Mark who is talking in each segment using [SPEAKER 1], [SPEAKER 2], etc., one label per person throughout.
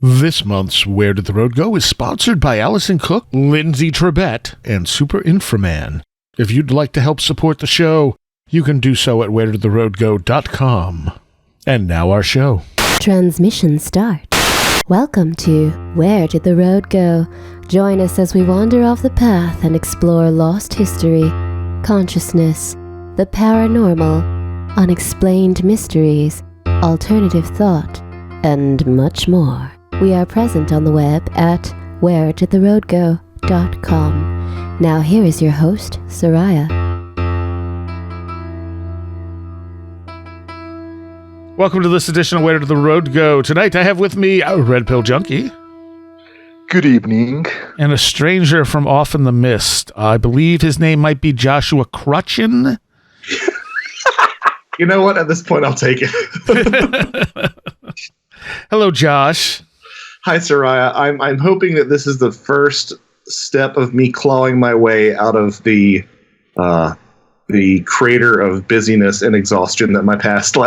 [SPEAKER 1] This month's Where Did the Road Go is sponsored by Allison Cook, Lindsay Trebet, and Super Inframan. If you'd like to help support the show, you can do so at wheredidtheroadgo.com. And now our show.
[SPEAKER 2] Transmission start. Welcome to Where Did the Road Go? Join us as we wander off the path and explore lost history, consciousness, the paranormal, unexplained mysteries, alternative thought, and much more. We are present on the web at wheredidtheroadgo.com. Now here is your host, Soraya.
[SPEAKER 1] Welcome to this edition of Where Did the Road Go? Tonight I have with me a Red Pill Junkie.
[SPEAKER 3] Good evening.
[SPEAKER 1] And a stranger from off in the mist. I believe his name might be Joshua Crutchin.
[SPEAKER 3] You know what? At this point, I'll take it.
[SPEAKER 1] Hello, Josh.
[SPEAKER 3] Hi, Soraya. I'm hoping that this is the first step of me clawing my way out of the crater of busyness and exhaustion that my past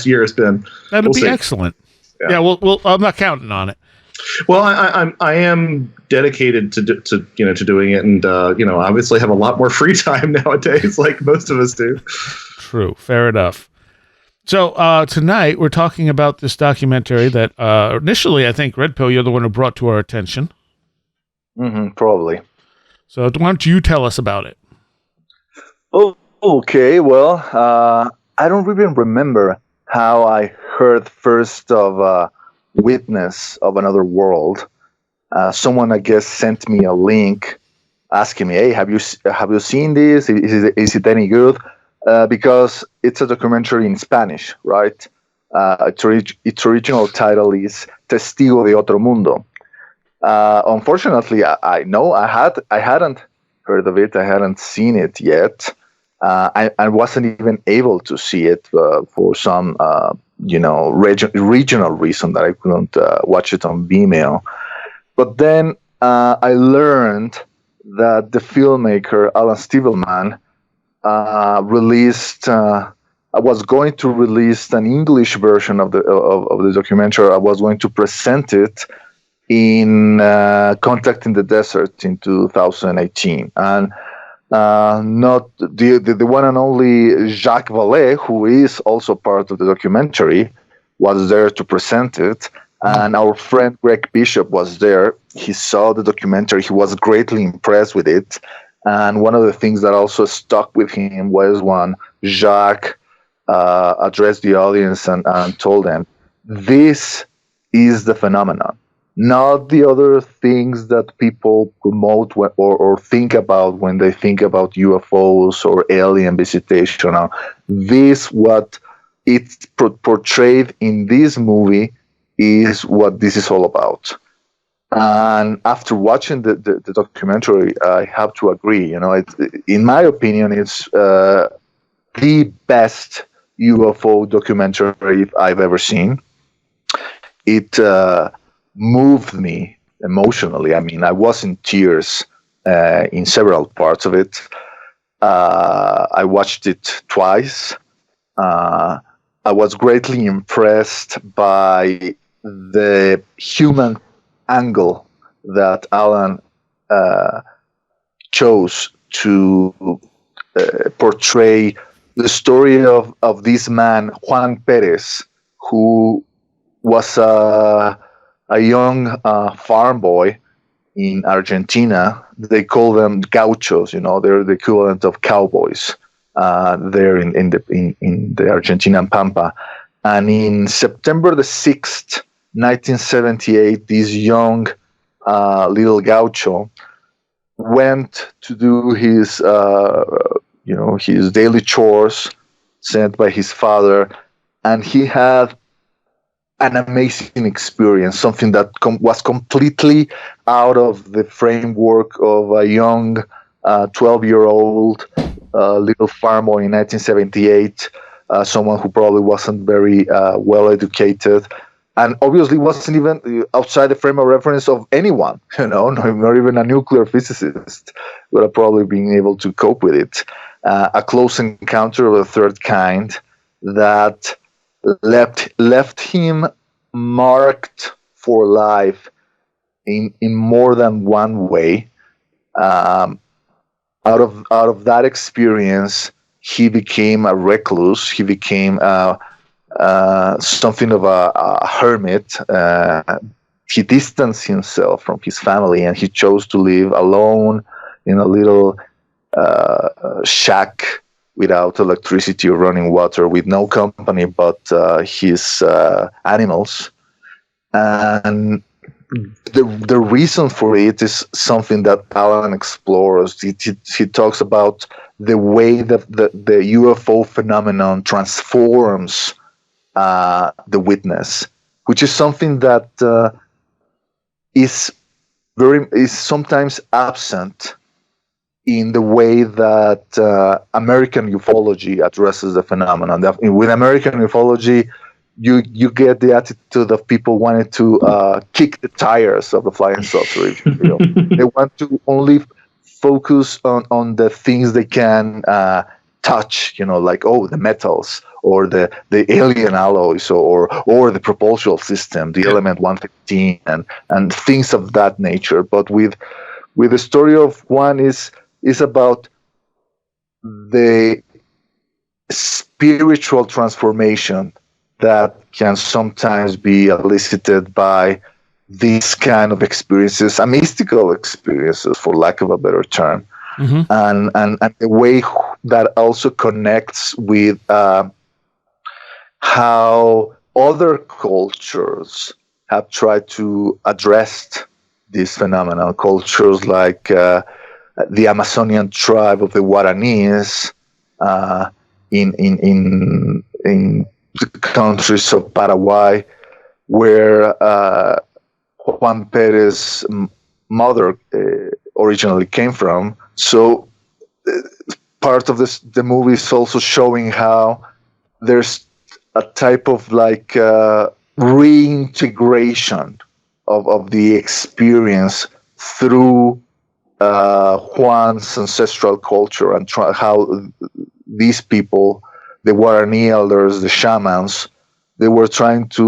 [SPEAKER 3] year has been.
[SPEAKER 1] That'd be excellent. Yeah, well, I'm not counting on it.
[SPEAKER 3] Well, I am dedicated to doing it, and obviously have a lot more free time nowadays, like most of us do.
[SPEAKER 1] True, fair enough. So tonight we're talking about this documentary that initially I think Red Pill, you're the one who brought to our attention.
[SPEAKER 3] Probably.
[SPEAKER 1] So why don't you tell us about it?
[SPEAKER 4] Oh, okay. Well, I don't even remember how I heard first of Witness of Another World. Someone, I guess, sent me a link asking me, "Hey, have you seen this? Is it any good?" Because it's a documentary in Spanish, right? Its original title is Testigo de Otro Mundo. Unfortunately, I hadn't heard of it. I hadn't seen it yet. I wasn't even able to see it for some, regional reason that I couldn't watch it on Vimeo. But then I learned that the filmmaker Alan Stivelman was going to release an English version of the documentary. I was going to present it in Contact in the Desert in 2018, and not the one and only Jacques Vallee, who is also part of the documentary, was there to present it, and our friend Greg Bishop was there. He saw the documentary. He was greatly impressed with it. And one of the things that also stuck with him was when Jacques addressed the audience and told them, this is the phenomenon, not the other things that people promote or think about when they think about UFOs or alien visitation. This, what it's portrayed in this movie, is what this is all about. And after watching the documentary, I have to agree. In my opinion, it's the best UFO documentary I've ever seen. It moved me emotionally. I mean, I was in tears in several parts of it. I watched it twice. I was greatly impressed by the human angle that Alan chose to portray the story of this man, Juan Perez, who was a young farm boy in Argentina. They call them gauchos, they're the equivalent of cowboys there in the Argentinian Pampa. And in September the 6th, 1978, this young little gaucho went to do his daily chores sent by his father, and he had an amazing experience, something that was completely out of the framework of a young 12-year-old little farm boy in 1978, someone who probably wasn't very well educated, and obviously wasn't even outside the frame of reference of anyone, not even a nuclear physicist would have probably been able to cope with it. A close encounter of the third kind that left him marked for life in more than one way. Out of that experience, he became a recluse. He became something of a hermit. He distanced himself from his family, and he chose to live alone in a little shack without electricity or running water, with no company but his animals. And the reason for it is something that Alan explores. He talks about the way that the UFO phenomenon transforms the witness, which is something that is sometimes absent in the way that American ufology addresses the phenomenon. With American ufology, you get the attitude of people wanting to kick the tires of the flying saucer, if you will. They want to only focus on the things they can touch, like the metals or the alien alloys or the propulsion system, the element 115, and things of that nature. But with the story of Juan is about the spiritual transformation that can sometimes be elicited by these kind of experiences, mystical experiences, for lack of a better term, and the way that also connects with how other cultures have tried to address this phenomenon. Cultures like the Amazonian tribe of the Guaranis in the countries of Paraguay, where Juan Perez's mother originally came from. So part of the movie is also showing how there's a type of reintegration of the experience through Juan's ancestral culture, and how these people, the Guarani elders, the shamans, they were trying to,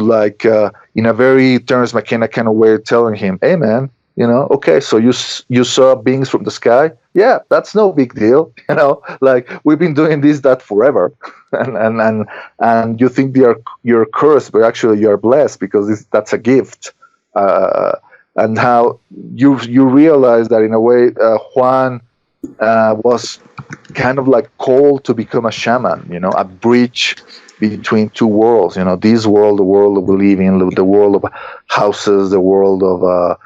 [SPEAKER 4] in a very Terence McKenna kind of way, telling him, hey man, okay, so you saw beings from the sky? Yeah, that's no big deal. We've been doing that forever. and you think you're cursed, but actually you're blessed, because that's a gift. And how you realize that in a way Juan was kind of called to become a shaman, a bridge between two worlds. This world, the world that we live in, the world of houses, the world of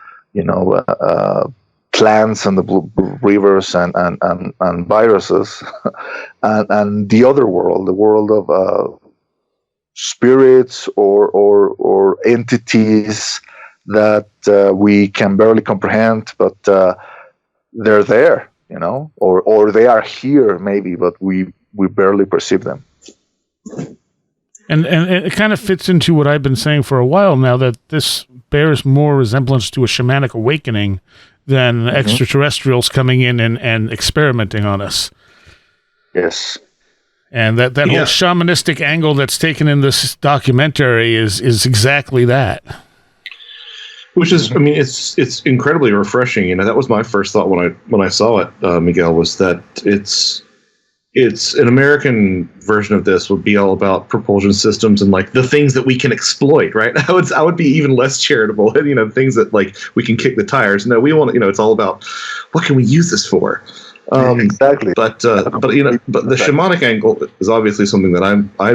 [SPEAKER 4] plants and the rivers and viruses, and the other world, the world of spirits or entities that we can barely comprehend, but they're there, or they are here maybe, but we barely perceive them.
[SPEAKER 1] And it kind of fits into what I've been saying for a while now, that this bears more resemblance to a shamanic awakening than extraterrestrials coming in and experimenting on us. Yes. And that whole shamanistic angle that's taken in this documentary is exactly that.
[SPEAKER 3] Which is, it's incredibly refreshing. That was my first thought when I saw it, Miguel, was that it's an American version of this would be all about propulsion systems and the things that we can exploit, right? I would be even less charitable, things that we can kick the tires. No, we want, it's all about what can we use this for?
[SPEAKER 4] Exactly.
[SPEAKER 3] But the shamanic angle is obviously something that I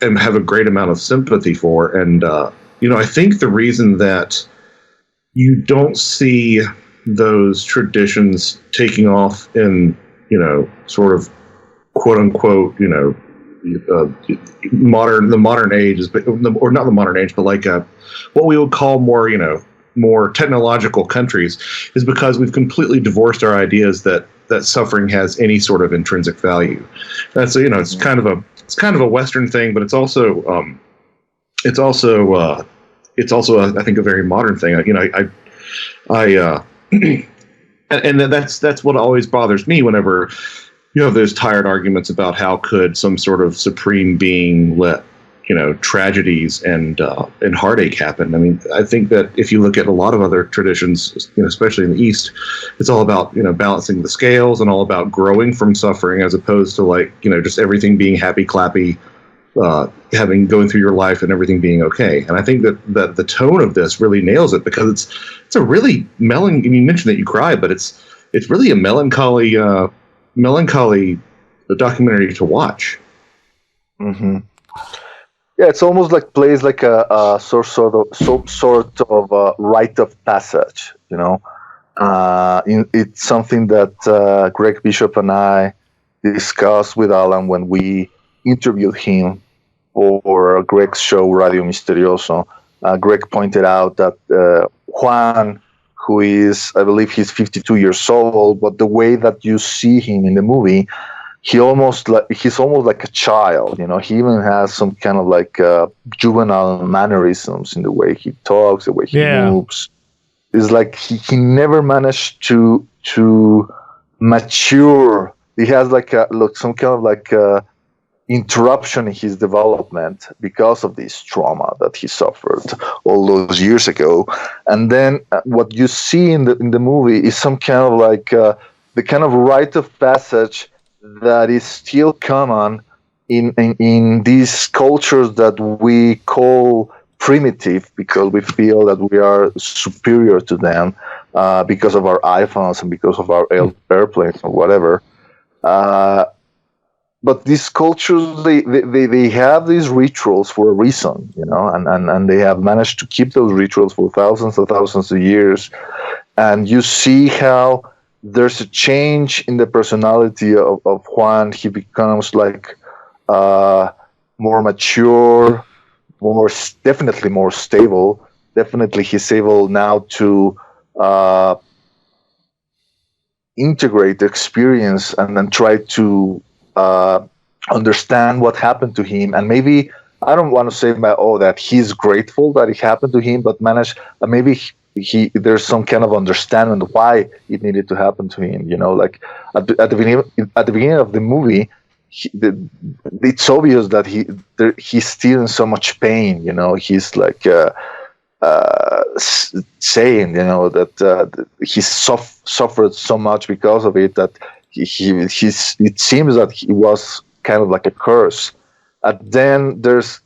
[SPEAKER 3] have a great amount of sympathy for, and I think the reason that you don't see those traditions taking off in sort of quote unquote, the modern age is, or not the modern age, but what we would call more technological countries, is because we've completely divorced our ideas that suffering has any sort of intrinsic value. That's it's kind of a Western thing, but it's also I think a very modern thing. And that's what always bothers me whenever there's tired arguments about how could some sort of supreme being let tragedies and heartache happen. I mean, I think that if you look at a lot of other traditions, especially in the East, it's all about balancing the scales and all about growing from suffering, as opposed to just everything being happy clappy, going through your life and everything being okay. And I think that the tone of this really nails it, because it's a really melancholy. You mentioned that you cry, but it's really a melancholy documentary to watch.
[SPEAKER 4] Mm-hmm. Yeah, it's almost like plays like a sort of rite of passage, it's something that Greg Bishop and I discussed with Alan when we interviewed him for Greg's show Radio Misterioso. Greg pointed out that Juan, who is, I believe he's 52 years old, but the way that you see him in the movie, he's almost like a child. He even has some kind of juvenile mannerisms in the way he talks, the way he moves. It's like he never managed to mature. He has some kind of interruption in his development because of this trauma that he suffered all those years ago. And then what you see in the movie is some kind of the kind of rite of passage that is still common in these cultures that we call primitive, because we feel that we are superior to them because of our iPhones and because of our airplanes or whatever. But these cultures, they have these rituals for a reason, and they have managed to keep those rituals for thousands and thousands of years. And you see how there's a change in the personality of Juan. He becomes more mature, definitely more stable. Definitely he's able now to integrate the experience and then try to understand what happened to him. And maybe, I don't want to say that he's grateful that it happened to him, but maybe there's some kind of understanding why it needed to happen to him. At the beginning of the movie, it's obvious that he's still in so much pain. He's saying that he suffered so much because of it that it seems that he was kind of like a curse. And then there's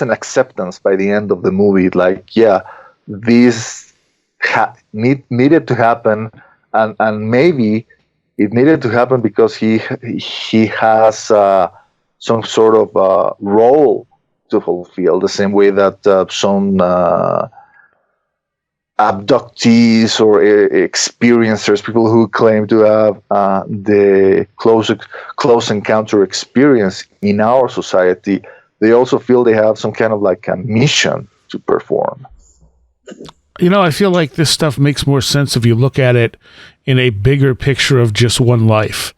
[SPEAKER 4] an acceptance by the end of the movie, this needed to happen, and maybe it needed to happen because he has some sort of role to fulfill, the same way that some abductees or experiencers, people who claim to have the close encounter experience in our society, they also feel they have some kind of a mission to perform.
[SPEAKER 1] I feel like this stuff makes more sense if you look at it in a bigger picture of just one life.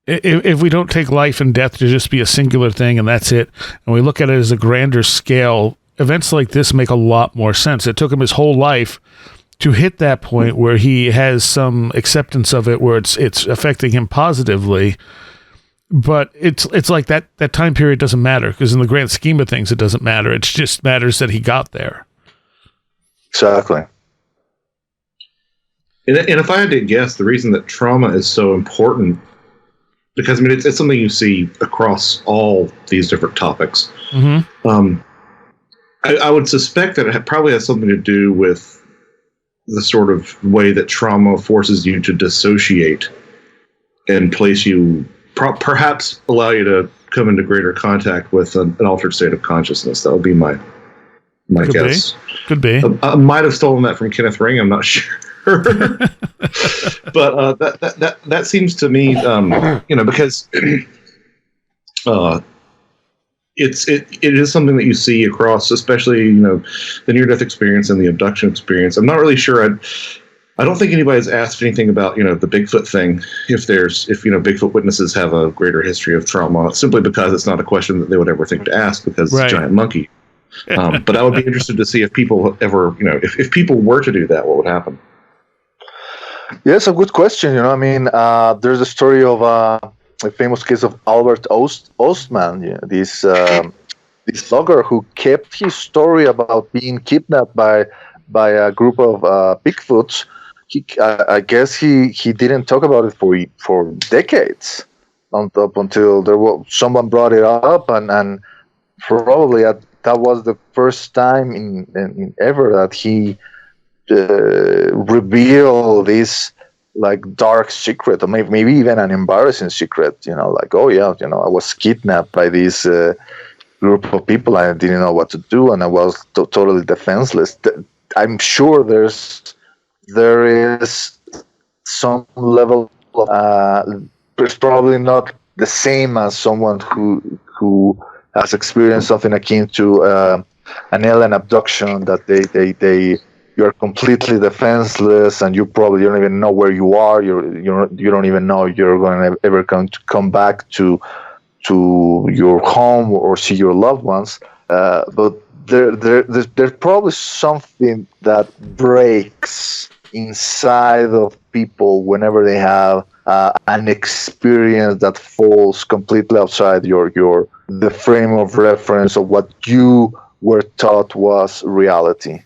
[SPEAKER 1] If we don't take life and death to just be a singular thing and that's it, and we look at it as a grander scale, events like this make a lot more sense. It took him his whole life to hit that point where he has some acceptance of it, where it's affecting him positively. But it's like that time period doesn't matter, because in the grand scheme of things, it doesn't matter. It just matters that he got there.
[SPEAKER 4] Exactly.
[SPEAKER 3] And if I had to guess, the reason that trauma is so important, because it's something you see across all these different topics. Mm-hmm. I would suspect that it probably has something to do with the sort of way that trauma forces you to dissociate and place you, perhaps allow you to come into greater contact with an altered state of consciousness. That would be my guess.
[SPEAKER 1] Could be.
[SPEAKER 3] I might have stolen that from Kenneth Ring. I'm not sure. But that seems to me, because it is something that you see across, especially the near-death experience and the abduction experience. I'm not really sure. I don't think anybody's asked anything about the Bigfoot thing. If Bigfoot witnesses have a greater history of trauma, simply because it's not a question that they would ever think to ask, because it's a giant monkey. But I would be interested to see if people ever, if people were to do that, what would happen?
[SPEAKER 4] Yeah, it's a good question. There's a story of famous case of Albert Ostman, this logger who kept his story about being kidnapped by a group of Bigfoots. I guess he didn't talk about it for decades, up until someone brought it up, and probably that was the first time in ever that he revealed this like dark secret, or maybe even an embarrassing secret. Like, oh yeah, I was kidnapped by this group of people. I didn't know what to do, and I was totally defenseless. I'm sure there is some level of it's probably not the same as someone who has experienced something akin to an alien abduction, that you're completely defenseless, and you don't even know where you are. You don't even know you're ever going to come back to your home or see your loved ones. But there's probably something that breaks inside of people whenever they have an experience that falls completely outside the frame of reference of what you were taught was reality.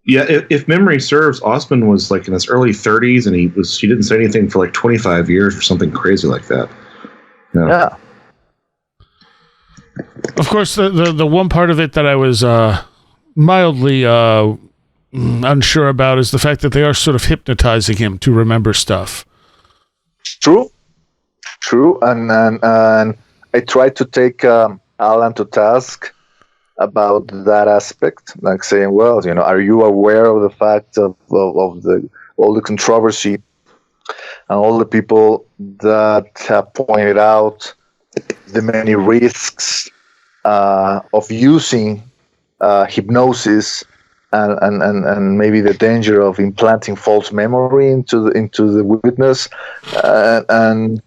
[SPEAKER 3] Yeah, if memory serves, Osman was like in his early 30s, and he didn't say anything for like 25 years or something crazy like that.
[SPEAKER 4] Yeah.
[SPEAKER 1] Of course, the one part of it that I was mildly unsure about is the fact that they are sort of hypnotizing him to remember stuff.
[SPEAKER 4] True, and I tried to take Alan to task about that aspect, like saying, well, are you aware of the fact of all the controversy and all the people that have pointed out the many risks of using hypnosis and maybe the danger of implanting false memory into the witness, and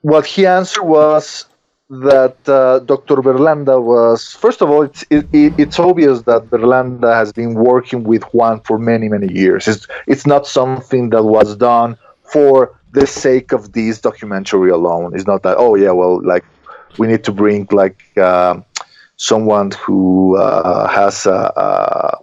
[SPEAKER 4] what he answered was that Dr. Berlanda was, first of all, it's obvious that Berlanda has been working with Juan for many, many years. It's not something that was done for the sake of this documentary alone. It's not that, oh yeah, well, like we need to bring like someone who has a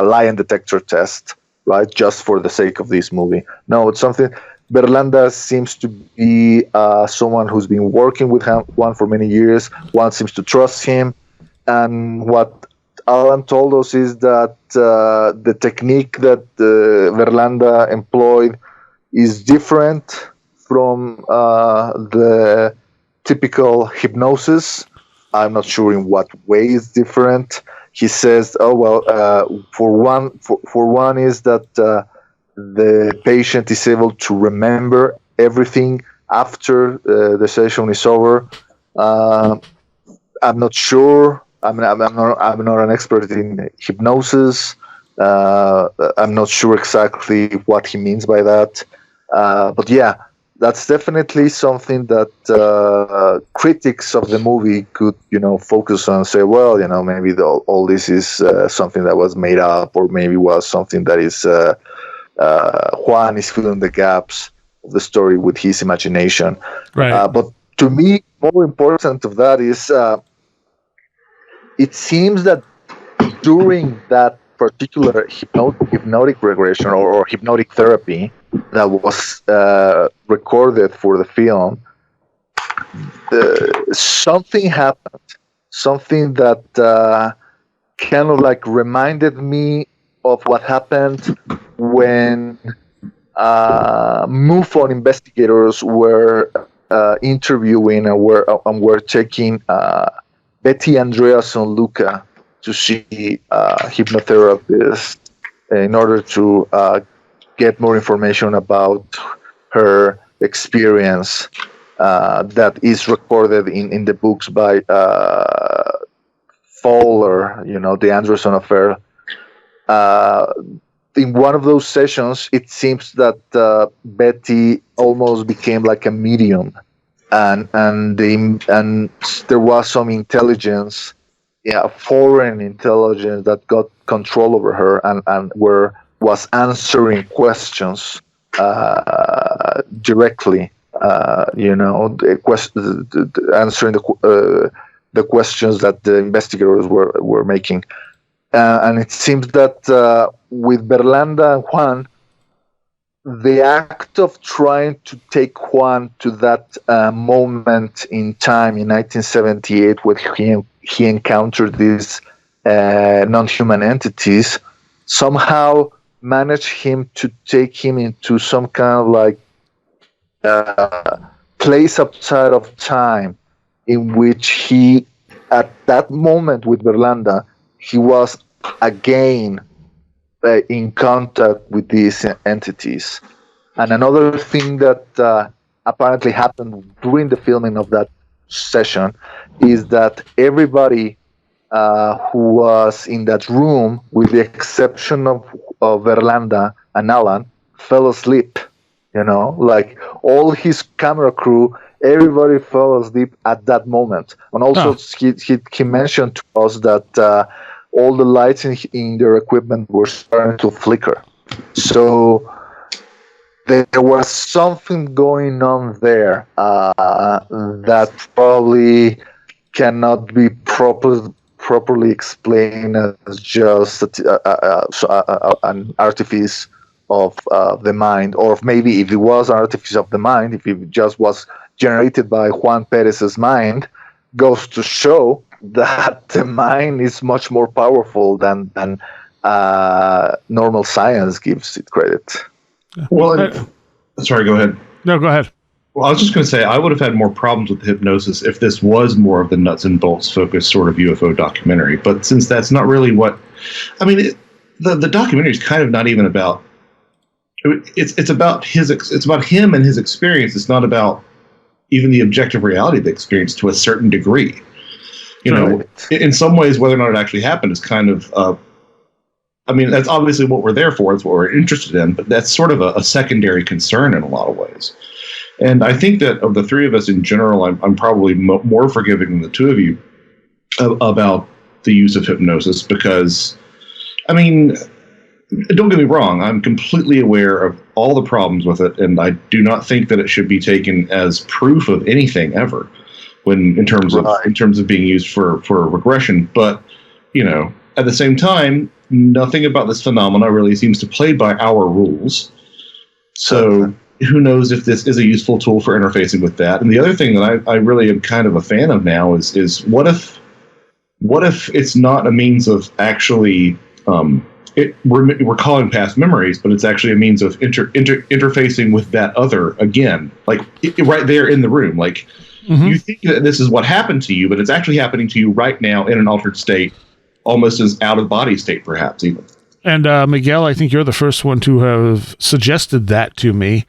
[SPEAKER 4] lie detector test, right? Just for the sake of this movie. No, it's something. Berlanda seems to be someone who's been working with Juan for many years. Juan seems to trust him. And what Alan told us is that the technique that Berlanda employed is different from the typical hypnosis. I'm not sure in what way it's different. He says, "Oh well, for one is that the patient is able to remember everything after the session is over." I'm not sure. I'm not an expert in hypnosis. I'm not sure exactly what he means by that. But yeah, that's definitely something that critics of the movie could, focus on and say, well, maybe all this is something that was made up, or maybe was something that is Juan is filling the gaps of the story with his imagination.
[SPEAKER 1] Right.
[SPEAKER 4] But to me, more important of that is it seems that during that particular hypnotic regression or hypnotic therapy that was recorded for the film, something happened, something that kind of like reminded me of what happened when MUFON investigators were interviewing and were taking Betty Andreasson Luca to see hypnotherapists in order to get more information about her experience that is recorded in the books by Fowler, the Andreasson affair. In one of those sessions, it seems that Betty almost became like a medium, and there was some intelligence, foreign intelligence that got control over her and was answering questions directly answering the questions that the investigators were making. And it seems that with Berlanda and Juan, the act of trying to take Juan to that moment in time in 1978 when he encountered these non-human entities somehow managed him to take him into some kind of like place outside of time, in which he, at that moment with Berlanda, he was again in contact with these entities. And another thing that apparently happened during the filming of that session is that everybody who was in that room, with the exception of Berlanda and Alan, fell asleep. Like all his camera crew, everybody fell asleep at that moment. And also he mentioned to us that all the lights in their equipment were starting to flicker. So there was something going on there that probably cannot be properly explained as just an artifice of the mind, or maybe if it was an artifice of the mind, if it just was generated by Juan Perez's mind, goes to show that the mind is much more powerful than normal science gives it credit.
[SPEAKER 3] Well, sorry, go ahead.
[SPEAKER 1] No, go ahead.
[SPEAKER 3] Well, I was just going to say, I would have had more problems with Hypnosis if this was more of the nuts and bolts focused sort of UFO documentary. But since that's not really what, I mean, the documentary is kind of not even about. It's about it's about him and his experience. It's not about even the objective reality of the experience to a certain degree. In some ways, whether or not it actually happened is kind of. I mean, that's obviously what we're there for. It's what we're interested in, but that's sort of a secondary concern in a lot of ways. And I think that of the three of us in general, I'm probably more forgiving than the two of you about the use of hypnosis because, I mean, don't get me wrong, I'm completely aware of all the problems with it, and I do not think that it should be taken as proof of anything ever in terms of being used for regression. But, at the same time, nothing about this phenomena really seems to play by our rules. So who knows if this is a useful tool for interfacing with that. And the other thing that I really am kind of a fan of now is what if it's not a means of actually recalling past memories, but it's actually a means of interfacing with that other again, like right there in the room. Like you think that this is what happened to you, but it's actually happening to you right now in an altered state, almost as out-of-body state, perhaps, even.
[SPEAKER 1] And Miguel, I think you're the first one to have suggested that to me.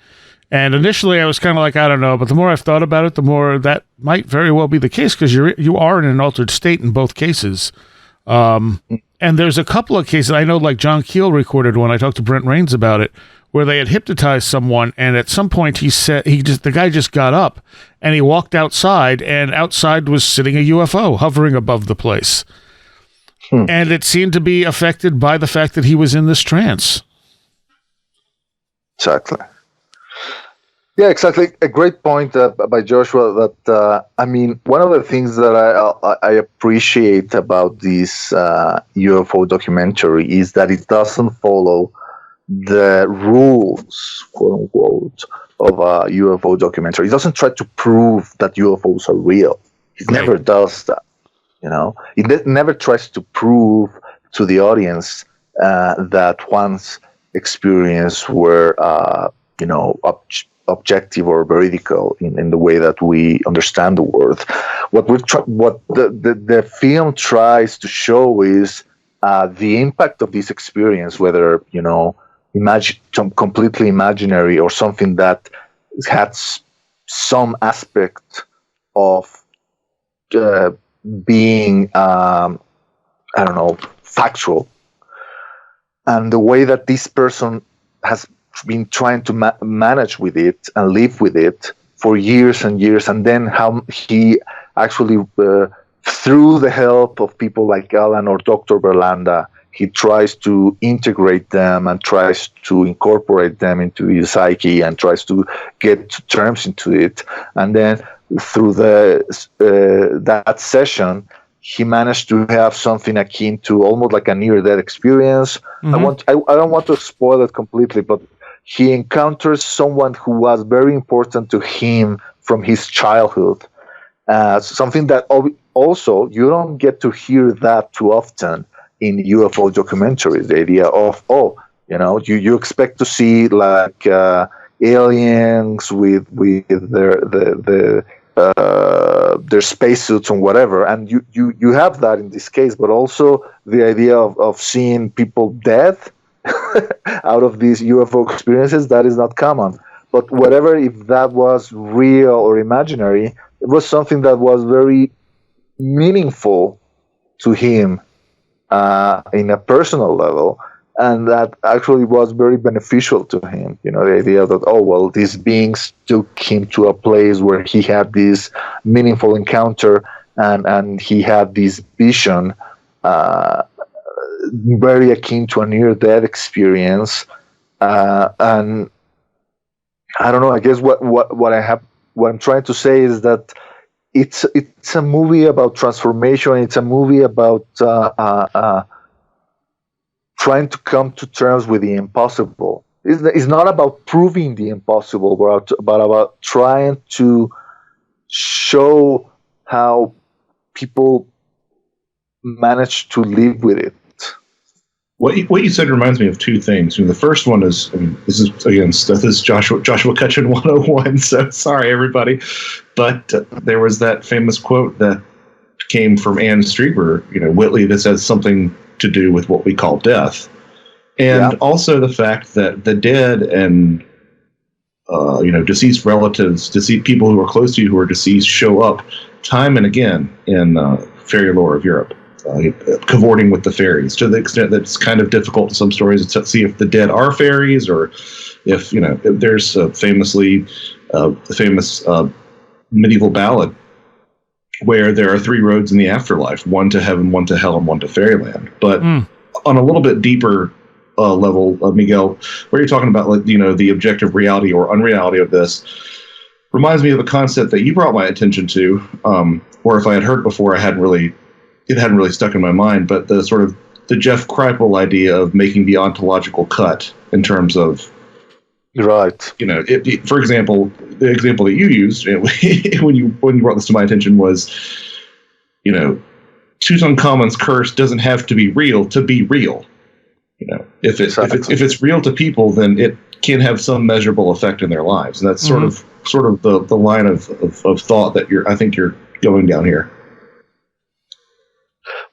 [SPEAKER 1] And initially I was kind of like, I don't know, but the more I've thought about it, the more that might very well be the case, because you are in an altered state in both cases. And there's a couple of cases, I know, like John Keel recorded one, I talked to Brent Rains about it, where they had hypnotized someone, and at some point he said, the guy just got up, and he walked outside, and outside was sitting a UFO hovering above the place. And it seemed to be affected by the fact that he was in this trance.
[SPEAKER 4] Exactly. Yeah, exactly. A great point by Joshua. That I mean, one of the things that I appreciate about this UFO documentary is that it doesn't follow the rules, quote unquote, of a UFO documentary. It doesn't try to prove that UFOs are real. It never does that. It never tries to prove to the audience that one's experience were, objective or veridical in the way that we understand the world. What the film tries to show is the impact of this experience, whether completely imaginary or something that has some aspect of being factual, and the way that this person has been trying to manage with it and live with it for years and years, and then how he actually through the help of people like Alan or Dr. Berlanda, he tries to integrate them and tries to incorporate them into his psyche and tries to get to terms into it. And then through that session, he managed to have something akin to almost like a near-death experience.
[SPEAKER 2] Mm-hmm.
[SPEAKER 4] I don't want to spoil it completely, but he encounters someone who was very important to him from his childhood. Something that also you don't get to hear that too often in UFO documentaries. The idea of you expect to see like aliens with their spacesuits and whatever, and you have that in this case, but also the idea of seeing people dead out of these UFO experiences, that is not common. But whatever, if that was real or imaginary, it was something that was very meaningful to him in a personal level, and that actually was very beneficial to him. The idea that, these beings took him to a place where he had this meaningful encounter, and he had this vision very akin to a near-death experience. And I don't know, I guess what I'm trying to say is that it's a movie about transformation. It's a movie about trying to come to terms with the impossible. It's not about proving the impossible, but about trying to show how people manage to live with it.
[SPEAKER 3] What you said reminds me of two things. The first one is, this is Joshua Cutchin 101, so sorry, everybody. But there was that famous quote that came from Anne Strieber, Whitley, that says something to do with what we call death. And also the fact that the dead and, deceased relatives, deceased people who are close to you who are deceased show up time and again in fairy lore of Europe. Cavorting with the fairies, to the extent that it's kind of difficult in some stories to see if the dead are fairies, or if there's the famous medieval ballad where there are three roads in the afterlife: one to heaven, one to hell, and one to fairyland. But on a little bit deeper level, Miguel, where you're talking about the objective reality or unreality of this, reminds me of a concept that you brought my attention to, or if I had heard before, it hadn't really stuck in my mind, but the sort of the Jeff Kripal idea of making the ontological cut in terms of,
[SPEAKER 4] right.
[SPEAKER 3] For example, the example that you used when you brought this to my attention was, Tutankhamun's curse doesn't have to be real to be real. If it's real to people, then it can have some measurable effect in their lives, and that's sort of the line of thought that I think you're going down here.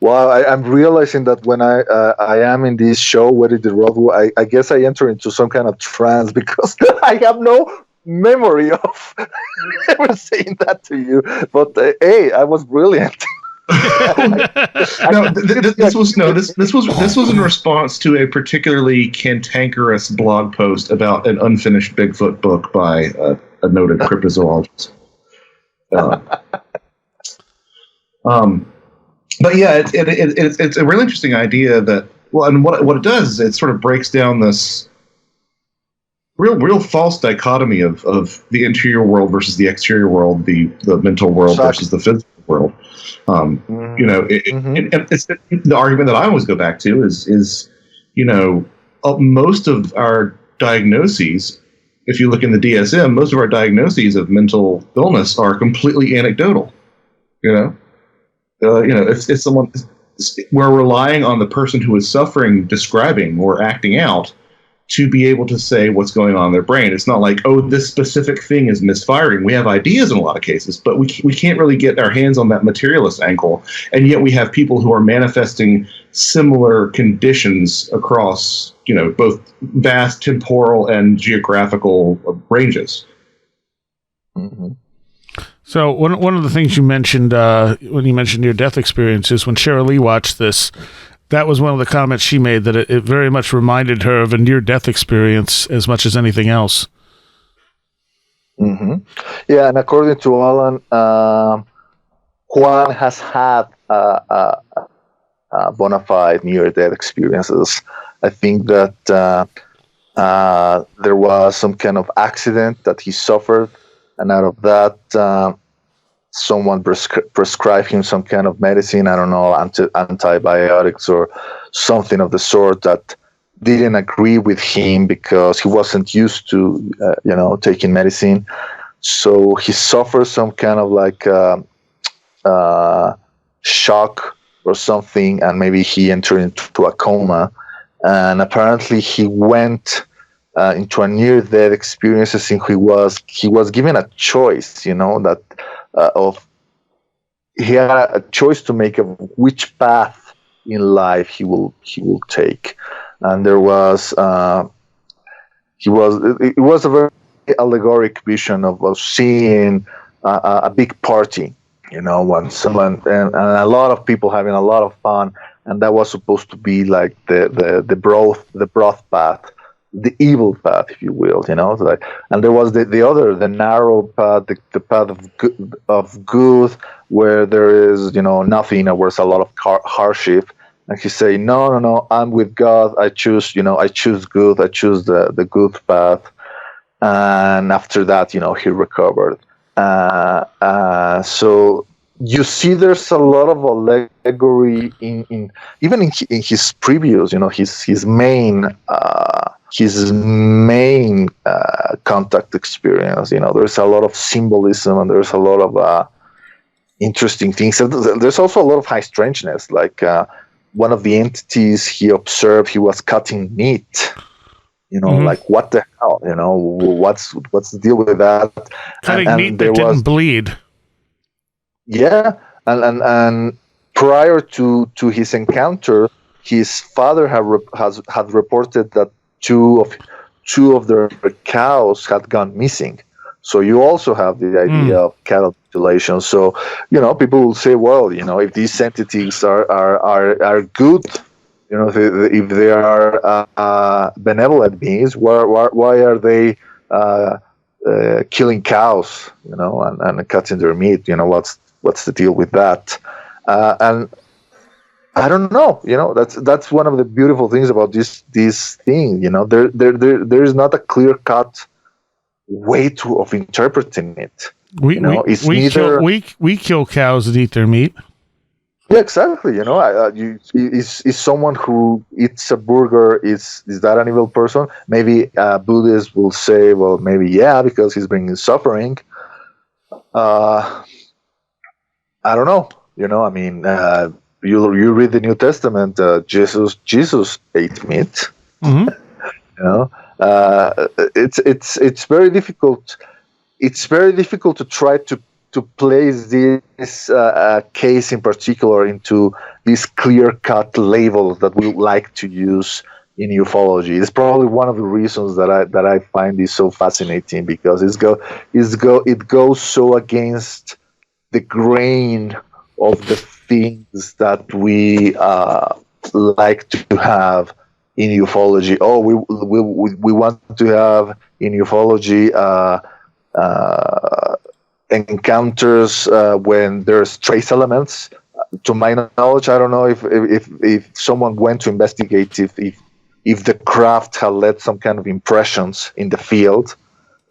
[SPEAKER 4] Well, I'm realizing that when I am in this show, Where Did the Road Go, I guess I enter into some kind of trance because I have no memory of ever saying that to you. But hey, I was brilliant.
[SPEAKER 3] This was in response to a particularly cantankerous blog post about an unfinished Bigfoot book by a noted cryptozoologist. But yeah, it's a really interesting idea that, and what it does is it sort of breaks down this real false dichotomy of the interior world versus the exterior world, the mental world versus the physical world. It's the argument that I always go back to is most of our diagnoses, if you look in the DSM, most of our diagnoses of mental illness are completely anecdotal. If someone, we're relying on the person who is suffering describing or acting out to be able to say what's going on in their brain. It's not like, this specific thing is misfiring. We have ideas in a lot of cases, but we can't really get our hands on that materialist angle. And yet we have people who are manifesting similar conditions across, both vast temporal and geographical ranges.
[SPEAKER 4] Mm-hmm.
[SPEAKER 1] So one of the things you mentioned when you mentioned your death experiences, when Cheryl Lee watched this, that was one of the comments she made, that it very much reminded her of a near-death experience as much as anything else.
[SPEAKER 4] Mm-hmm. Yeah, and according to Alan, Juan has had a bona fide near-death experiences. I think that there was some kind of accident that he suffered, and out of that, someone prescribed him some kind of medicine, I don't know, antibiotics or something of the sort that didn't agree with him because he wasn't used to, taking medicine. So he suffered some kind of like shock or something, and maybe he entered into a coma. And apparently he went into a near-death experience, and he was given a choice, that he had a choice to make of which path in life he will take. And there was it was a very allegoric vision of seeing a big party, when someone and a lot of people having a lot of fun, and that was supposed to be like the broad path, the evil path, if you will, and there was the narrow path, the path of good, where there is nothing, or where's a lot of hardship. And he say, no, I'm with God. I choose good. I choose the good path. And after that, he recovered. So you see, there's a lot of allegory in even in his previews. His main contact experience. There's a lot of symbolism, and there's a lot of interesting things. There's also a lot of high strangeness, like. One of the entities he observed, he was cutting meat. Like what the hell? What's the deal with that?
[SPEAKER 1] Cutting meat that didn't bleed.
[SPEAKER 4] Yeah, and prior to his encounter, his father had reported that two of their cows had gone missing. So you also have the idea of cattle mutilation. So, people will say, well, if these entities are good, if they are benevolent beings, why are they killing cows, and cutting their meat? What's the deal with that? And I don't know. That's one of the beautiful things about this thing. There is not a clear cut way of interpreting it.
[SPEAKER 1] We kill cows and eat their meat.
[SPEAKER 4] Yeah, exactly. Is someone who eats a burger, is that an evil person? Maybe Buddhists will say, well, maybe because he's bringing suffering. I don't know. You read the New Testament. Jesus ate meat. Mm-hmm. It's very difficult. It's very difficult to try to place this case in particular into these clear-cut labels that we like to use in ufology. It's probably one of the reasons that I find this so fascinating, because it goes so against the grain of the things that we like to have in ufology. We want to have in ufology encounters when there's trace elements. To my knowledge, I don't know if someone went to investigate if the craft had left some kind of impressions in the field.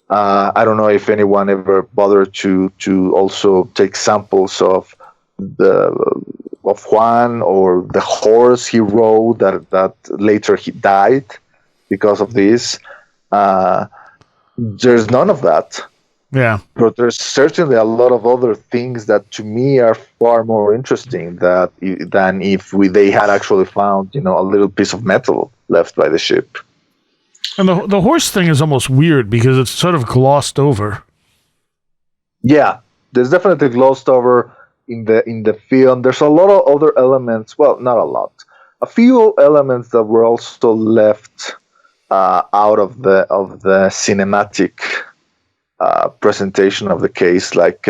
[SPEAKER 4] I don't know if anyone ever bothered to also take samples of Juan, or the horse he rode that later he died because of this. There's none of that.
[SPEAKER 1] Yeah.
[SPEAKER 4] But there's certainly a lot of other things that to me are far more interesting than if they had actually found, a little piece of metal left by the ship.
[SPEAKER 1] And the horse thing is almost weird because it's sort of glossed over.
[SPEAKER 4] Yeah, there's definitely glossed over in the film. There's a lot of other elements. Well, not a lot. A few elements that were also left out of the cinematic presentation of the case, like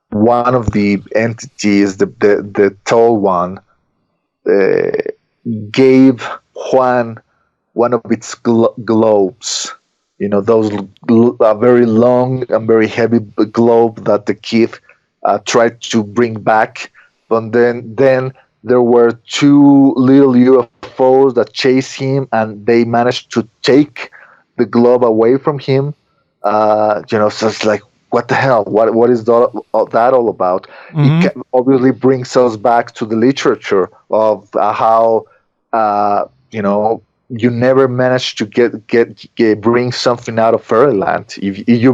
[SPEAKER 4] one of the entities, the tall one, gave Juan one of its globes. Those very long and very heavy globe that the kid tried to bring back, but then there were two little UFOs that chased him, and they managed to take the globe away from him. So it's like, what the hell? What is that all about? It obviously brings us back to the literature of how you never manage to bring something out of fairyland. If you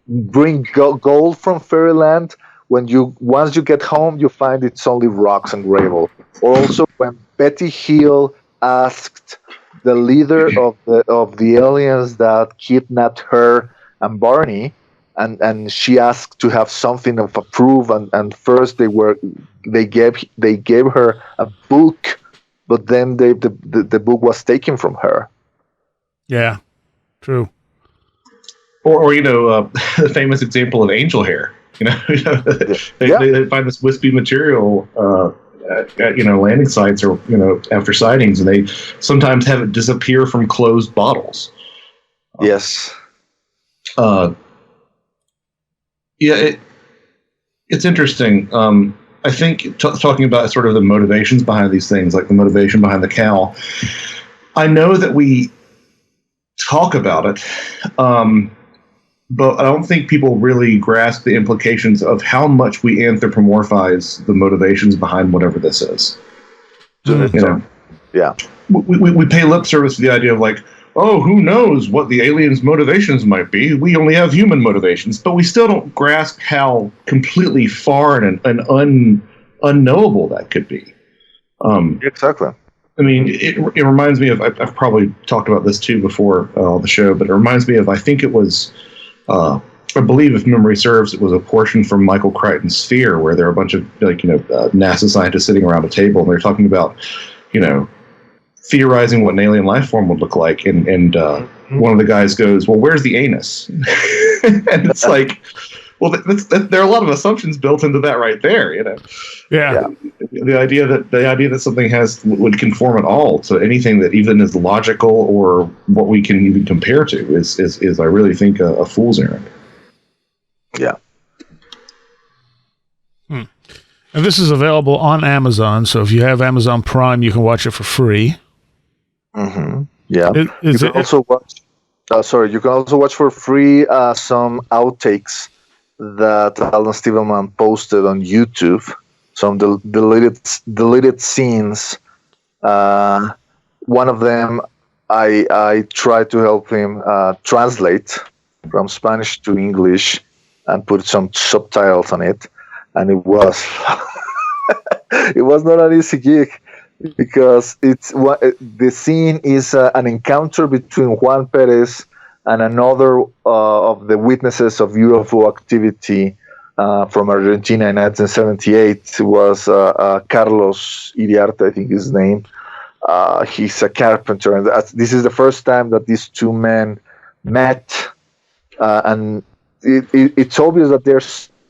[SPEAKER 4] bring gold from fairyland, once you get home, you find it's only rocks and gravel. Or also, when Betty Hill asked the leader of the aliens that kidnapped her and Barney, and she asked to have something of a proof, and first they gave her a book, but then the book was taken from her.
[SPEAKER 1] Yeah, true.
[SPEAKER 3] Or the famous example of angel hair. They find this wispy material at landing sites or after sightings, and they sometimes have it disappear from closed bottles.
[SPEAKER 4] Yes.
[SPEAKER 3] It's interesting. I think talking about sort of the motivations behind these things, like the motivation behind the cow. I know that we talk about it, but I don't think people really grasp the implications of how much we anthropomorphize the motivations behind whatever this is.
[SPEAKER 4] Yeah.
[SPEAKER 3] We pay lip service to the idea of like, oh, who knows what the aliens' motivations might be? We only have human motivations, but we still don't grasp how completely foreign and unknowable that could be.
[SPEAKER 4] Exactly.
[SPEAKER 3] I mean, it reminds me of, I've probably talked about this too before the show, but it reminds me of, I think it was, I believe if memory serves, it was a portion from Michael Crichton's Sphere, where there are a bunch of NASA scientists sitting around a table, and they're talking about, theorizing what an alien life form would look like, and one of the guys goes, "Well, where's the anus?" And it's like, well, there are a lot of assumptions built into that right there,
[SPEAKER 1] Yeah.
[SPEAKER 3] The idea that something would conform at all to anything that even is logical or what we can even compare to is I really think a fool's errand.
[SPEAKER 4] Yeah.
[SPEAKER 1] And this is available on Amazon, so if you have Amazon Prime, you can watch it for free.
[SPEAKER 4] Mm-hmm. Yeah.
[SPEAKER 1] You can
[SPEAKER 4] also watch for free some outtakes that Alan Stevenman posted on YouTube. Some deleted scenes. One of them, I tried to help him translate from Spanish to English and put some subtitles on it, and it was it was not an easy gig, because the scene is an encounter between Juan Perez and another of the witnesses of UFO activity from Argentina in 1978. It was Carlos Iriarte, I think his name. He's a carpenter, and this is the first time that these two men met, and it's obvious that they're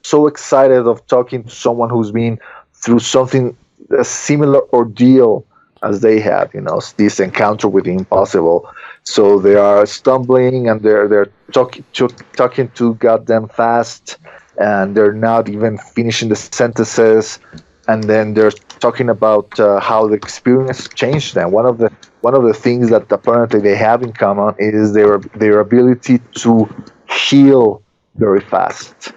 [SPEAKER 4] so excited of talking to someone who's been through a similar ordeal as they had, this encounter with the impossible. So they are stumbling, and they're talking too goddamn fast, and they're not even finishing the sentences, and then they're talking about how the experience changed them. One of the things that apparently they have in common is their ability to heal very fast.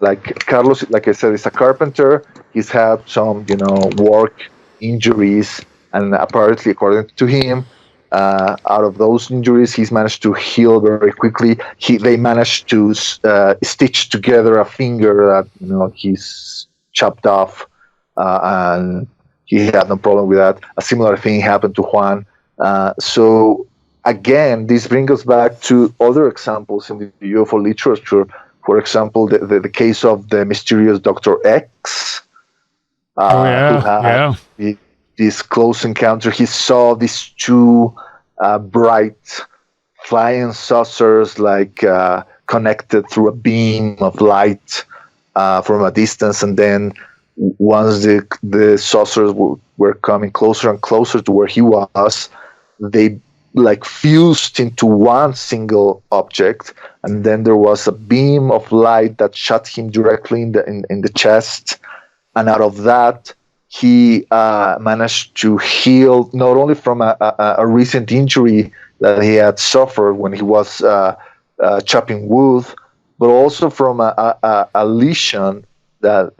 [SPEAKER 4] Like Carlos, like I said, is a carpenter. He's had some, work injuries, and apparently, according to him, out of those injuries, he's managed to heal very quickly. They managed to stitch together a finger that he's chopped off, and he had no problem with that. A similar thing happened to Juan. So again, this brings us back to other examples in the UFO literature. For example, the case of the mysterious Dr. X, who had this close encounter. He saw these two bright flying saucers, connected through a beam of light from a distance, and then once the saucers were coming closer and closer to where he was, they fused into one single object, and then there was a beam of light that shot him directly in the chest, and out of that he managed to heal not only from a recent injury that he had suffered when he was chopping wood, but also from a lesion that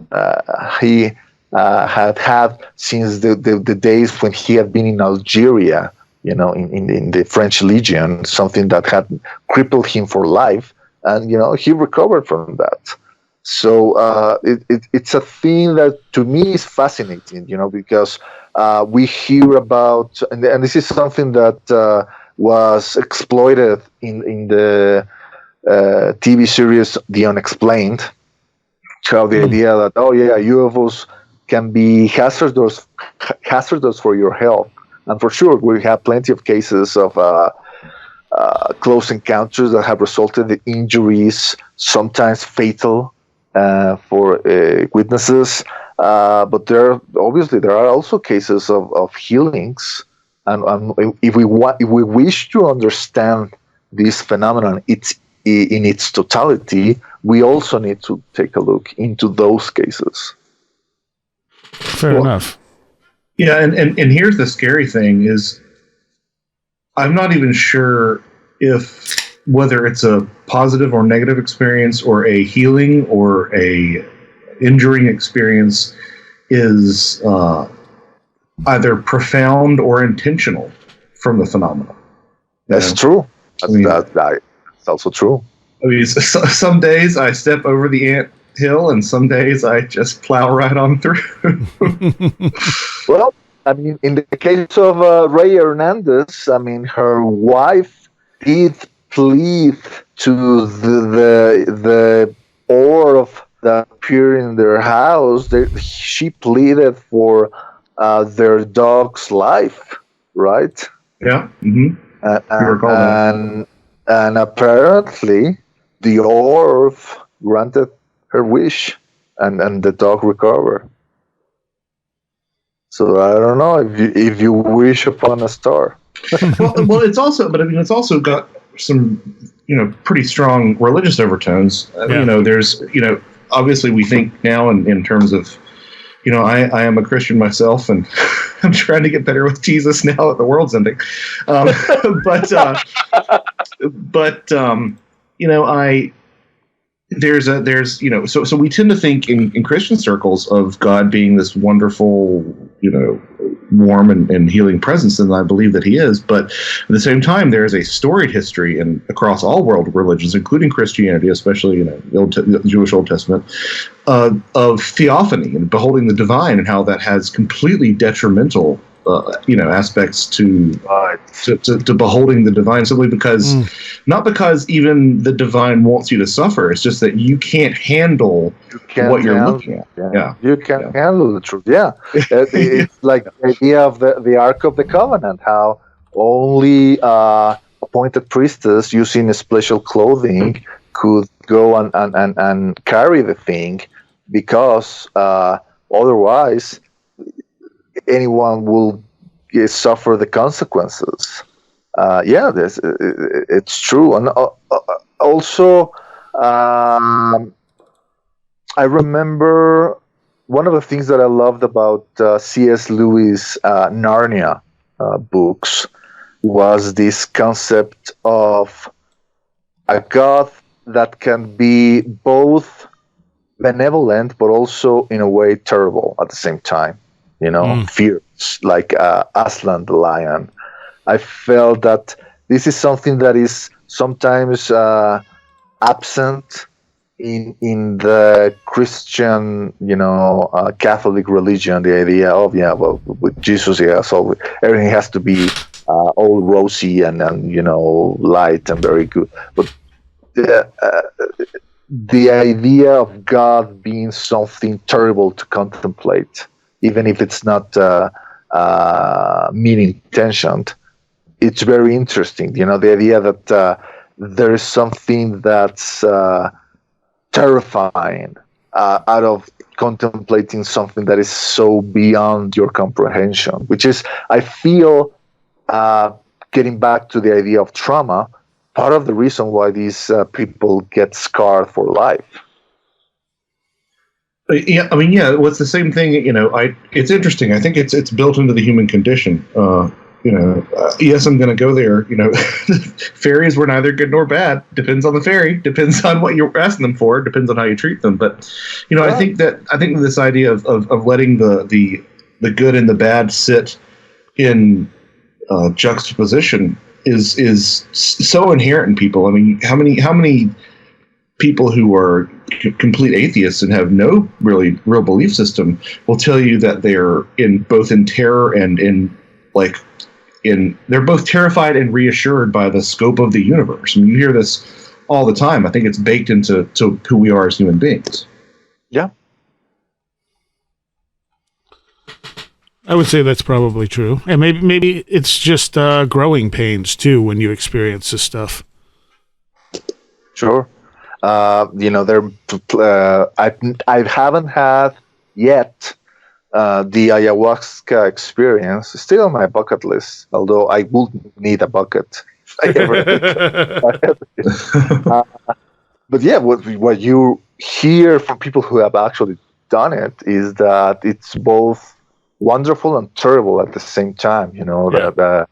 [SPEAKER 4] he had since the days when he had been in Algeria, in the French Legion, something that had crippled him for life, and he recovered from that. So it's a thing that to me is fascinating, because we hear about, and this is something that was exploited in the TV series The Unexplained. So the idea that UFOs can be hazardous for your health, and for sure we have plenty of cases of close encounters that have resulted in injuries, sometimes fatal for witnesses. But there are also cases of healings, and if we wish to understand this phenomenon, in its totality, we also need to take a look into those cases.
[SPEAKER 1] Fair enough.
[SPEAKER 3] Yeah, and here's the scary thing is I'm not even sure whether it's a positive or negative experience or a healing or a injuring experience is either profound or intentional from the phenomenon.
[SPEAKER 4] That's true. That's also true.
[SPEAKER 3] I mean, some days I step over the ant hill, and some days I just plow right on through.
[SPEAKER 4] Well, I mean, in the case of Ray Hernandez, I mean, her wife did plead to the orb that appeared in their house. She pleaded for their dog's life, right?
[SPEAKER 3] Yeah. Mm-hmm.
[SPEAKER 4] And apparently the orb granted her wish, and the dog recovered. So I don't know if you wish upon a star.
[SPEAKER 3] well, it's also got some pretty strong religious overtones.
[SPEAKER 1] Yeah.
[SPEAKER 3] There's obviously we think now in terms of I am a Christian myself, and I'm trying to get better with Jesus now that the world's ending. So we tend to think in Christian circles of God being this wonderful, warm and healing presence, and I believe that he is. But at the same time, there is a storied history across all world religions, including Christianity, especially the Jewish Old Testament, of theophany and beholding the divine, and how that has completely detrimental aspects to beholding the divine, simply because not because even the divine wants you to suffer. It's just that you can't handle what you're looking at. Yeah.
[SPEAKER 4] You can't handle the truth. Yeah. It's like the idea of the Ark of the Covenant, how only appointed priestess using special clothing could go and carry the thing, because otherwise anyone will suffer the consequences. It's true. And also, I remember one of the things that I loved about C.S. Lewis' Narnia books was this concept of a God that can be both benevolent but also in a way terrible at the same time. Fierce, like Aslan the lion. I felt that this is something that is sometimes absent in the Christian, Catholic religion. The idea of with Jesus, everything has to be all rosy and light and very good. But the idea of God being something terrible to contemplate, even if it's not mean-intentioned, it's very interesting. The idea that there is something that's terrifying out of contemplating something that is so beyond your comprehension, which is, I feel, getting back to the idea of trauma, part of the reason why these people get scarred for life.
[SPEAKER 3] Yeah, I mean, yeah, well, it's the same thing. It's interesting. I think it's built into the human condition. Yes, I'm going to go there. Fairies were neither good nor bad. Depends on the fairy. Depends on what you're asking them for. Depends on how you treat them. But I think this idea of letting the good and the bad sit in juxtaposition is so inherent in people. I mean, how many people who are complete atheists and have no real belief system will tell you that they're both in terror and they're both terrified and reassured by the scope of the universe. I mean, you hear this all the time. I think it's baked into who we are as human beings.
[SPEAKER 4] Yeah.
[SPEAKER 1] I would say that's probably true. And maybe it's just growing pains too when you experience this stuff.
[SPEAKER 4] Sure. I haven't had yet the ayahuasca experience. Still on my bucket list, although I would need a bucket if I ever but yeah, what you hear from people who have actually done it is that it's both wonderful and terrible at the same time. The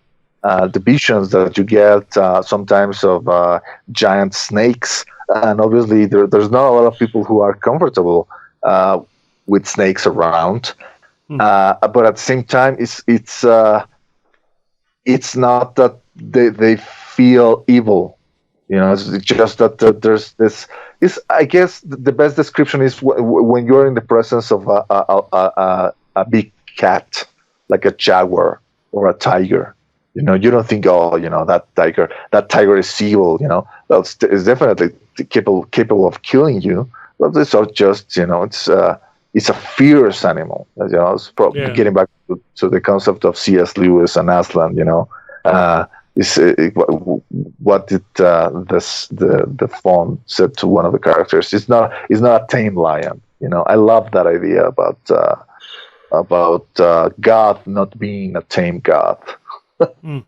[SPEAKER 4] visions that you get sometimes of giant snakes, and obviously there's not a lot of people who are comfortable with snakes around. But at the same time, it's not that they feel evil. It's just that there's this. I guess the best description is when you're in the presence of a big cat, like a jaguar or a tiger. You don't think, that tiger is evil. Well, it's definitely capable of killing you. But it's not just, it's a fierce animal. It's probably getting back to the concept of C.S. Lewis and Aslan. What did the faun said to one of the characters? It's not a tame lion. I love that idea about God not being a tame God.
[SPEAKER 1] Do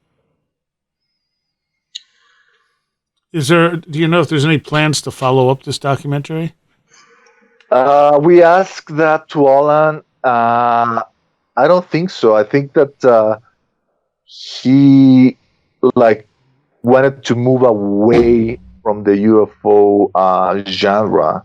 [SPEAKER 1] you know if there's any plans to follow up this documentary?
[SPEAKER 4] We asked that to Alan. I don't think so. I think that he wanted to move away from the UFO genre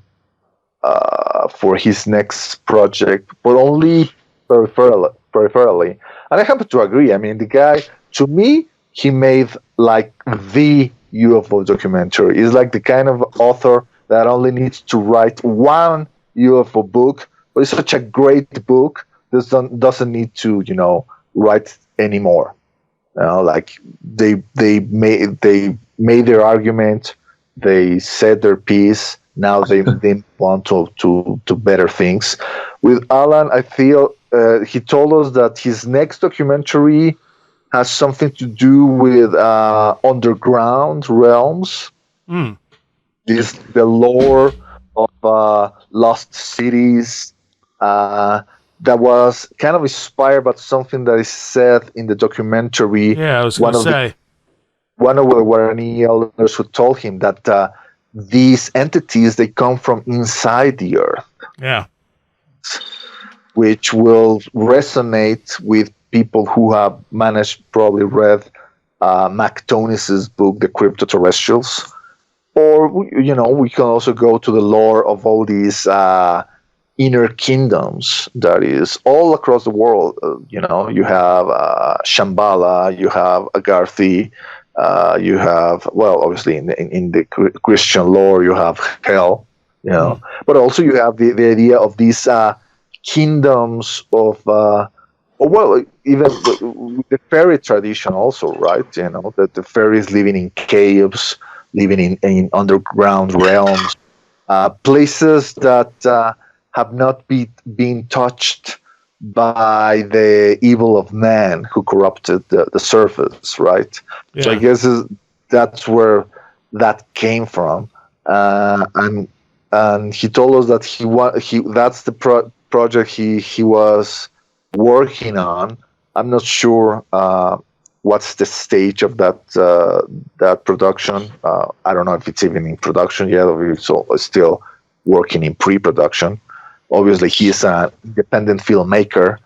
[SPEAKER 4] for his next project, but only peripherally. And I happen to agree. I mean, the guy, to me, he made the UFO documentary. He's like the kind of author that only needs to write one UFO book, but it's such a great book that doesn't need to, write anymore. They made their argument, they said their piece. Now they want to better things. With Alan, I feel he told us that his next documentary has something to do with underground realms. The lore of lost cities that was kind of inspired by something that is said in the documentary.
[SPEAKER 1] Yeah, I was going to say.
[SPEAKER 4] One of the Guarani elders who told him that these entities, they come from inside the earth.
[SPEAKER 1] Yeah.
[SPEAKER 4] Which will resonate with people who have probably read McTonis's book, The Cryptoterrestrials. Or, we can also go to the lore of all these inner kingdoms that is all across the world. You have Shambhala, you have Agartha, you have, obviously in the Christian lore, you have hell, but also you have the idea of these kingdoms of, even the fairy tradition also, right? That the fairies living in caves, living in underground realms, places that have not been touched by the evil of man who corrupted the surface, right? Yeah. So I guess that's where that came from, and he told us that that's the project he was working on. I'm not sure what's the stage of that production. I don't know if it's even in production yet, or if it's still working in pre-production, obviously he's an independent filmmaker.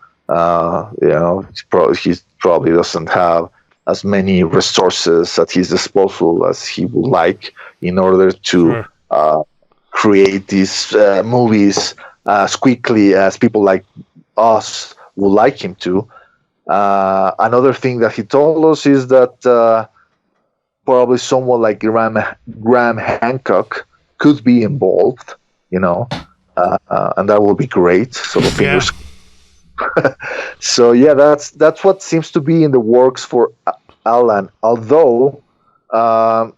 [SPEAKER 4] He probably doesn't have as many resources at his disposal as he would like in order to create these movies as quickly as people like us would like him to. Another thing that he told us is that probably someone like Graham Hancock could be involved, and that would be great. So fingers. So yeah, that's what seems to be in the works for Alan. Although I've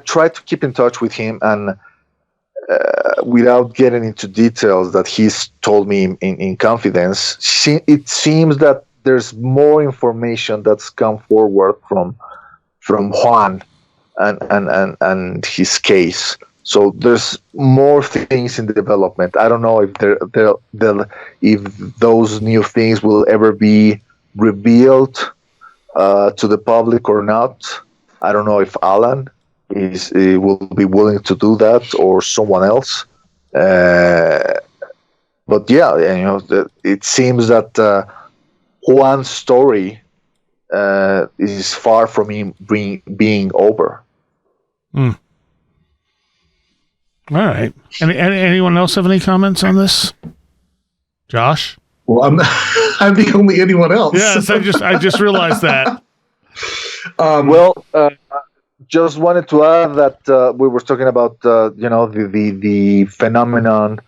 [SPEAKER 4] tried to keep in touch with him, and without getting into details that he's told me in confidence, it seems that there's more information that's come forward from Juan and his case. So there's more things in development. I don't know if those new things will ever be revealed to the public or not. I don't know if Alan will be willing to do that or someone else. But yeah, it seems that Juan's story is far from being over.
[SPEAKER 1] Mm. All right. Anyone else have any comments on this? Josh?
[SPEAKER 3] Well, I'm the only anyone else.
[SPEAKER 1] Yes, I just realized that.
[SPEAKER 4] Just wanted to add that we were talking about the phenomenon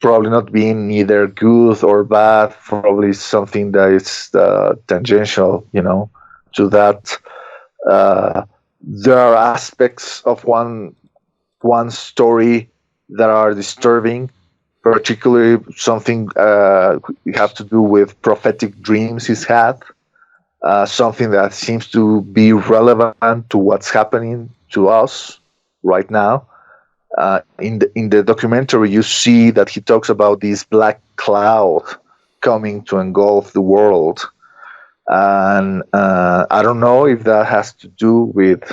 [SPEAKER 4] probably not being either good or bad, probably something that is tangential, to that. There are aspects of one story that are disturbing, particularly something have to do with prophetic dreams he's had, something that seems to be relevant to what's happening to us right now. In the documentary, you see that he talks about this black cloud coming to engulf the world, and I don't know if that has to do with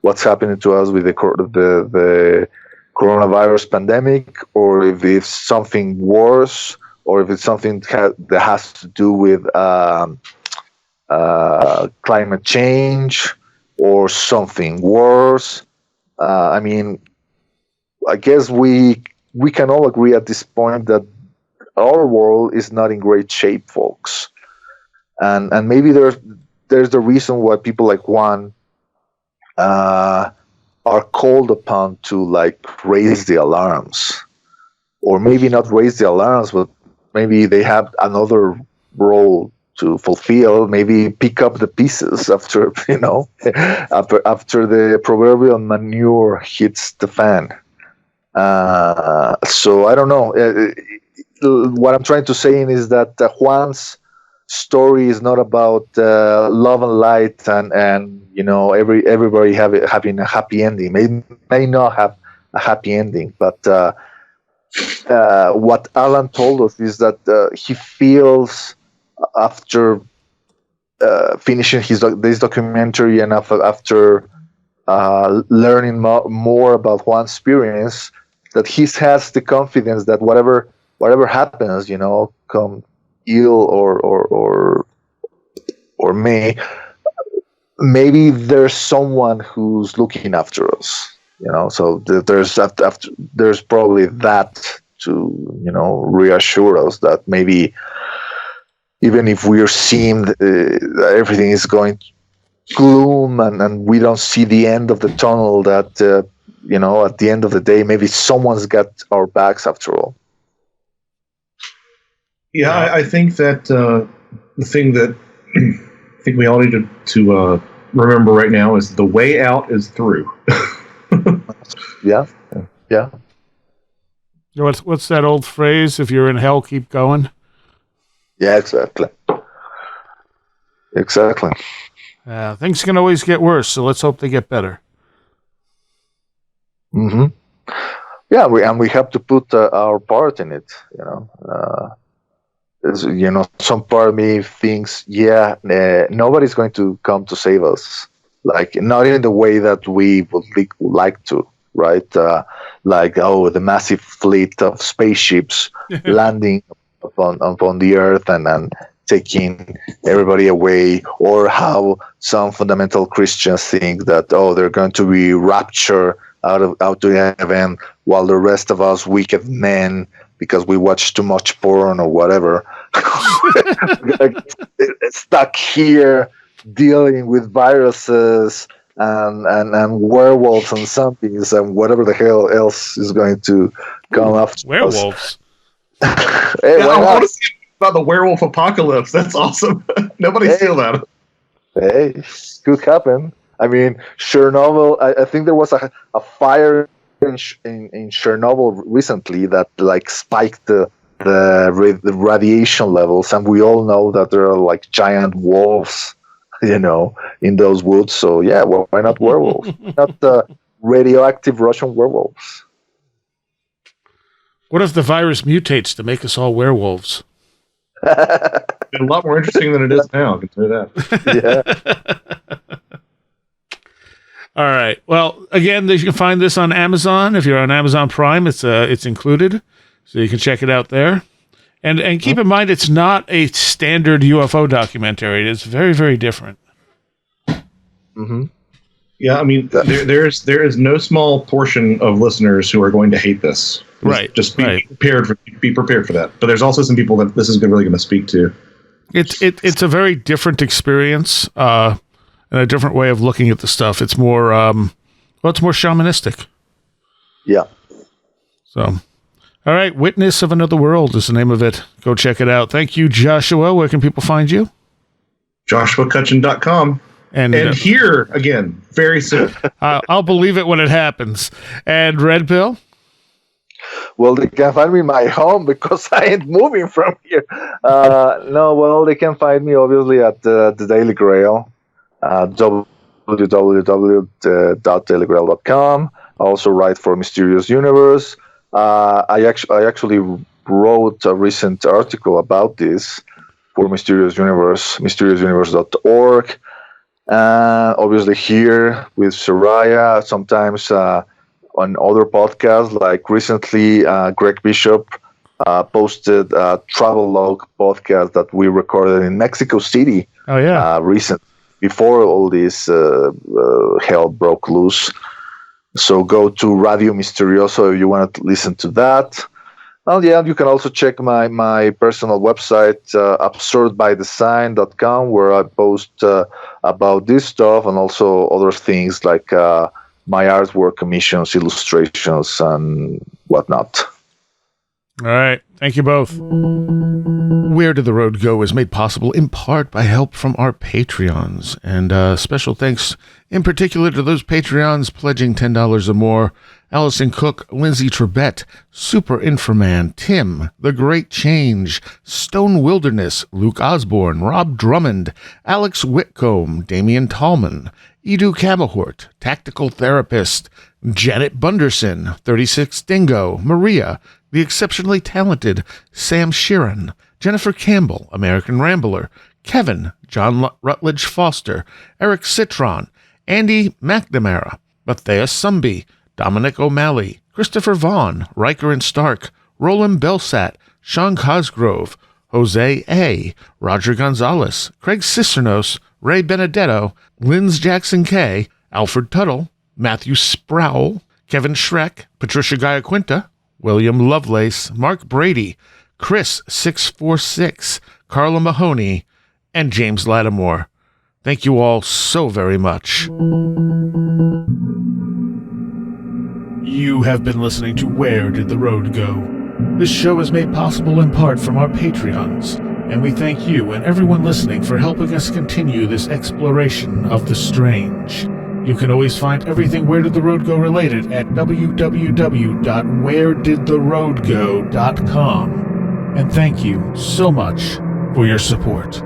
[SPEAKER 4] what's happening to us with the coronavirus pandemic, or if it's something worse, or if it's something that has to do with climate change or something worse. I guess we can all agree at this point that our world is not in great shape, folks, and maybe there's the reason why people like Juan are called upon to raise the alarms, or maybe not raise the alarms, but maybe they have another role to fulfill. Maybe pick up the pieces after after the proverbial manure hits the fan. So I don't know. What I'm trying to say is that Juan's story is not about love and light and everybody having a happy ending. May not have a happy ending, but what Alan told us is that he feels after finishing this documentary and after learning more about Juan's experience, that he has the confidence that whatever happens, come ill or maybe there's someone who's looking after us, so there's probably that to reassure us that maybe even if we are seeing that everything is going gloom and we don't see the end of the tunnel, that at the end of the day maybe someone's got our backs after all.
[SPEAKER 3] Yeah, I think that the thing that I think we all need to remember right now is the way out is through.
[SPEAKER 4] Yeah.
[SPEAKER 1] What's that old phrase? If you're in hell, keep going.
[SPEAKER 4] Yeah, exactly.
[SPEAKER 1] Things can always get worse, so let's hope they get better.
[SPEAKER 4] Mm-hmm. Yeah, we have to put our part in it. Some part of me thinks, nobody's going to come to save us. Not in the way that we would like to. right? Like, the massive fleet of spaceships landing upon the Earth and taking everybody away, or how some fundamental Christians think that, they're going to be raptured out to heaven, while the rest of us wicked men, because we watch too much porn or whatever, stuck here dealing with viruses and werewolves and zombies and whatever the hell else is going to come after
[SPEAKER 1] werewolves.
[SPEAKER 4] Hey,
[SPEAKER 3] I want to see about the werewolf apocalypse. That's awesome. Nobody steal that.
[SPEAKER 4] Hey, could happen. I mean, Chernobyl. I think there was a fire in Chernobyl recently that like spiked the radiation levels, and we all know that there are like giant wolves, in those woods. So yeah, well, why not werewolves? Not radioactive Russian werewolves.
[SPEAKER 1] What if the virus mutates to make us all werewolves?
[SPEAKER 3] A lot more interesting than it is now, I can tell you that.
[SPEAKER 4] Yeah.
[SPEAKER 1] All right. Well, again, you can find this on Amazon. If you're on Amazon Prime, it's included, so you can check it out there. And keep in mind, it's not a standard UFO documentary. It's very, very different.
[SPEAKER 4] Mm-hmm.
[SPEAKER 3] Yeah, I mean, there is no small portion of listeners who are going to hate this.
[SPEAKER 1] Right.
[SPEAKER 3] Just be prepared for that. But there's also some people that this is really going to speak to.
[SPEAKER 1] It's a very different experience, and a different way of looking at the stuff. It's more it's more shamanistic.
[SPEAKER 4] Yeah.
[SPEAKER 1] So, all right, Witness of Another World is the name of it. Go check it out. Thank you, Joshua. Where can people find you?
[SPEAKER 3] JoshuaCutchin.com. And here again very soon.
[SPEAKER 1] I'll believe it when it happens. And Red Pill?
[SPEAKER 4] Well, they can find me in my home because I ain't moving from here. They can find me obviously at the Daily Grail, www.dailygrail.com. I also write for Mysterious Universe. I actually wrote a recent article about this for Mysterious Universe, mysteriousuniverse.org. Obviously here with Soraya, sometimes on other podcasts, like recently Greg Bishop posted a travel log podcast that we recorded in Mexico City.
[SPEAKER 1] Oh yeah,
[SPEAKER 4] before all this hell broke loose. So go to Radio Misterioso if you want to listen to that. Well, yeah, you can also check my personal website, absurdbydesign.com, where I post about this stuff and also other things like my artwork commissions, illustrations, and whatnot.
[SPEAKER 1] All right. Thank you both. Where Did the Road Go is made possible in part by help from our Patreons. And special thanks in particular to those Patreons pledging $10 or more: Allison Cook, Lindsay Trebet, Super Inframan, Tim, The Great Change, Stone Wilderness, Luke Osborne, Rob Drummond, Alex Whitcomb, Damian Tallman, Edu Camahort, Tactical Therapist, Janet Bunderson, 36 Dingo, Maria, The Exceptionally Talented, Sam Sheeran, Jennifer Campbell, American Rambler, Kevin, John Rutledge Foster, Eric Citron, Andy McNamara, Matthias Sumby, Dominic O'Malley, Christopher Vaughn, Riker and Stark, Roland Belsat, Sean Cosgrove, Jose A., Roger Gonzalez, Craig Cisternos, Ray Benedetto, Linz Jackson K., Alfred Tuttle, Matthew Sproul, Kevin Schreck, Patricia Giaquinta, William Lovelace, Mark Brady, Chris 646, Carla Mahoney, and James Lattimore. Thank you all so very much. You have been listening to Where Did the Road Go? This show is made possible in part from our Patreons, and we thank you and everyone listening for helping us continue this exploration of the strange. You can always find everything Where Did the Road Go related at www.wheredidtheroadgo.com. And thank you so much for your support.